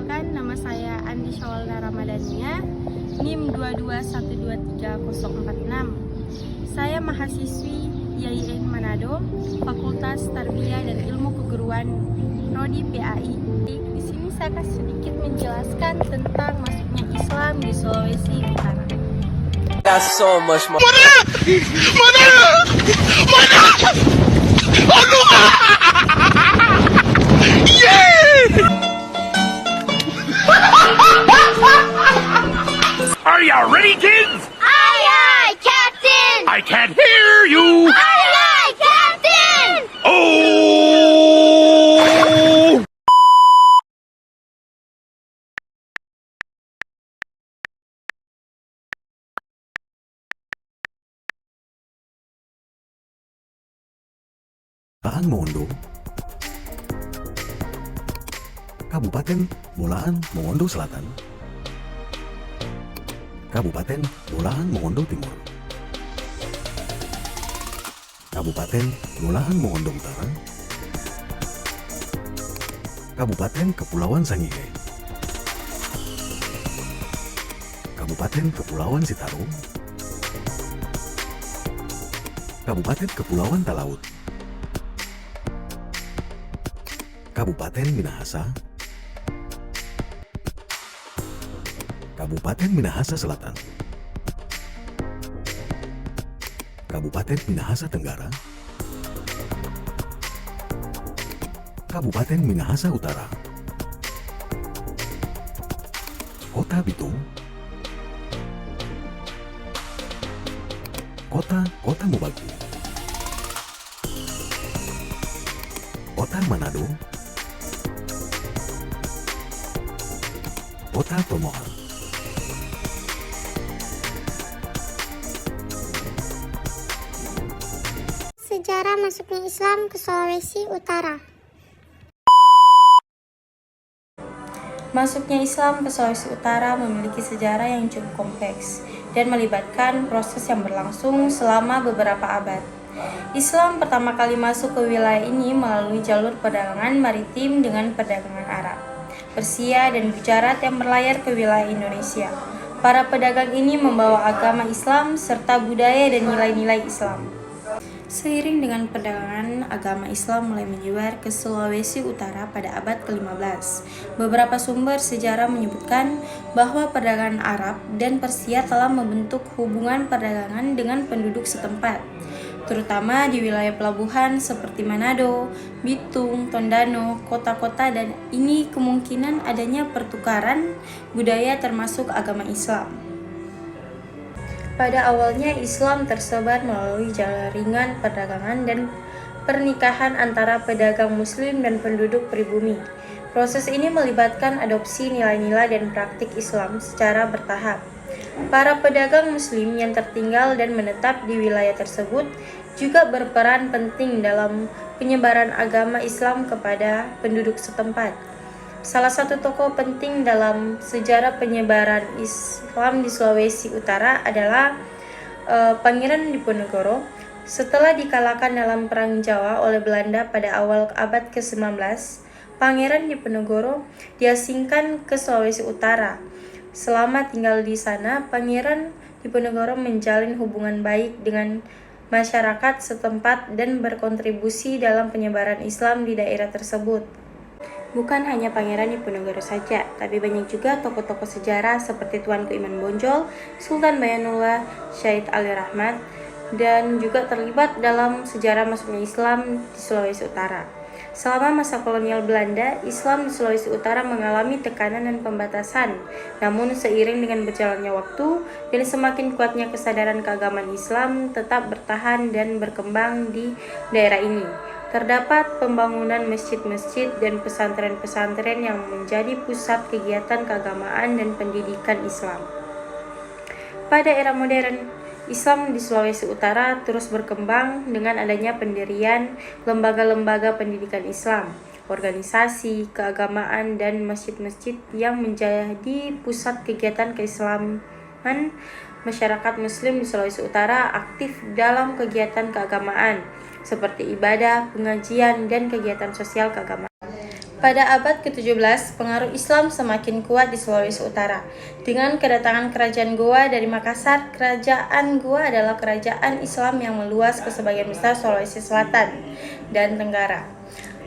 Perkenalkan, nama saya Andi Syawalna Ramadhania, NIM 221230046. Saya mahasiswi YIN Manado, Fakultas Tarbiyah dan Ilmu Keguruan, Prodi PAI. Di sini saya akan sedikit menjelaskan tentang masuknya Islam di Sulawesi Utara. That's so much more. Are you ready, kids? Aye, aye, Captain! I can't hear you. Aye, aye, Captain! Oh! Bolaang Mongondo, Kabupaten Bolaang Mongondo Selatan, Kabupaten Bolaang Mongondo Timur, Kabupaten Bolaang Mongondo Utara, Kabupaten Kepulauan Sangihe, Kabupaten Kepulauan Sitaru, Kabupaten Kepulauan Talaut, Kabupaten Minahasa, Kabupaten Minahasa Selatan, Kabupaten Minahasa Tenggara, Kabupaten Minahasa Utara, Kota Bitung, Kota Mubagi, Kota Manado, Kota Tomohon. Sejarah masuknya Islam ke Sulawesi Utara. Masuknya Islam ke Sulawesi Utara memiliki sejarah yang cukup kompleks dan melibatkan proses yang berlangsung selama beberapa abad. Islam pertama kali masuk ke wilayah ini melalui jalur perdagangan maritim dengan perdagangan Arab, Persia, dan Gujarat yang berlayar ke wilayah Indonesia. Para pedagang ini membawa agama Islam serta budaya dan nilai-nilai Islam. Seiring dengan perdagangan, agama Islam mulai menyebar ke Sulawesi Utara pada abad ke-15. Beberapa sumber sejarah menyebutkan bahwa perdagangan Arab dan Persia telah membentuk hubungan perdagangan dengan penduduk setempat, terutama di wilayah pelabuhan seperti Manado, Bitung, Tondano, kota-kota, dan ini kemungkinan adanya pertukaran budaya termasuk agama Islam. Pada awalnya Islam tersebar melalui jaringan perdagangan dan pernikahan antara pedagang muslim dan penduduk pribumi. Proses ini melibatkan adopsi nilai-nilai dan praktik Islam secara bertahap. Para pedagang muslim yang tertinggal dan menetap di wilayah tersebut juga berperan penting dalam penyebaran agama Islam kepada penduduk setempat. Salah satu tokoh penting dalam sejarah penyebaran Islam di Sulawesi Utara adalah Pangeran Diponegoro. Setelah dikalahkan dalam Perang Jawa oleh Belanda pada awal abad ke-19, Pangeran Diponegoro diasingkan ke Sulawesi Utara. Selama tinggal di sana, Pangeran Diponegoro menjalin hubungan baik dengan masyarakat setempat dan berkontribusi dalam penyebaran Islam di daerah tersebut. Bukan hanya Pangeran Diponegoro saja, tapi banyak juga tokoh-tokoh sejarah seperti Tuanku Iman Bonjol, Sultan Bayanullah, Syahid Ali Rahmat, dan juga terlibat dalam sejarah masuknya Islam di Sulawesi Utara. Selama masa kolonial Belanda, Islam di Sulawesi Utara mengalami tekanan dan pembatasan. Namun seiring dengan berjalannya waktu dan semakin kuatnya kesadaran keagamaan Islam tetap bertahan dan berkembang di daerah ini. Terdapat pembangunan masjid-masjid dan pesantren-pesantren yang menjadi pusat kegiatan keagamaan dan pendidikan Islam. Pada era modern, Islam di Sulawesi Utara terus berkembang dengan adanya pendirian lembaga-lembaga pendidikan Islam, organisasi, keagamaan, dan masjid-masjid yang menjadi pusat kegiatan keislaman. Masyarakat Muslim di Sulawesi Utara aktif dalam kegiatan keagamaan seperti ibadah, pengajian, dan kegiatan sosial keagamaan. Pada abad ke-17, pengaruh Islam semakin kuat di Sulawesi Utara. Dengan kedatangan kerajaan Goa dari Makassar, kerajaan Goa adalah kerajaan Islam yang meluas ke sebagian besar Sulawesi Selatan dan Tenggara.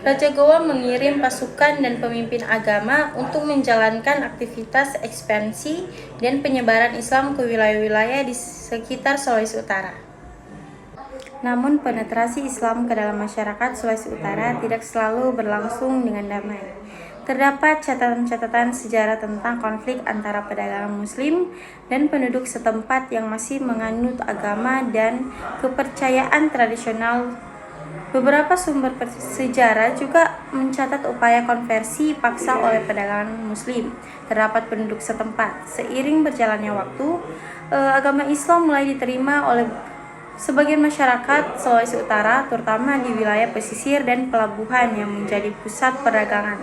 Raja Goa mengirim pasukan dan pemimpin agama untuk menjalankan aktivitas ekspansi dan penyebaran Islam ke wilayah-wilayah di sekitar Sulawesi Utara. Namun penetrasi Islam ke dalam masyarakat Sulawesi Utara tidak selalu berlangsung dengan damai. Terdapat catatan-catatan sejarah tentang konflik antara pedagang Muslim dan penduduk setempat yang masih menganut agama dan kepercayaan tradisional. Beberapa sumber sejarah juga mencatat upaya konversi paksa oleh pedagang Muslim terdapat penduduk setempat. Seiring berjalannya waktu, agama Islam mulai diterima oleh sebagian masyarakat Sulawesi Utara, terutama di wilayah pesisir dan pelabuhan yang menjadi pusat perdagangan.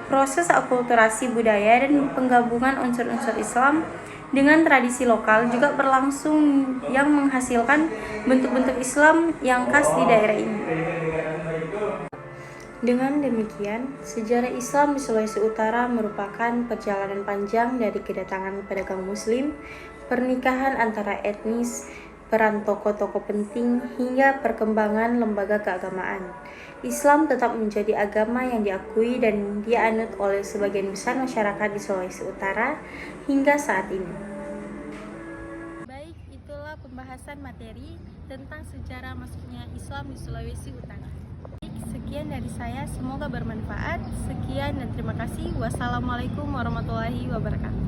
Proses akulturasi budaya dan penggabungan unsur-unsur Islam dengan tradisi lokal juga berlangsung yang menghasilkan bentuk-bentuk Islam yang khas di daerah ini. Dengan demikian, sejarah Islam di Sulawesi Utara merupakan perjalanan panjang dari kedatangan pedagang Muslim, pernikahan antara etnis, peran tokoh-tokoh penting, hingga perkembangan lembaga keagamaan. Islam tetap menjadi agama yang diakui dan dianut oleh sebagian besar masyarakat di Sulawesi Utara hingga saat ini. Baik, itulah pembahasan materi tentang sejarah masuknya Islam di Sulawesi Utara. Sekian dari saya, semoga bermanfaat. Sekian dan terima kasih. Wassalamualaikum warahmatullahi wabarakatuh.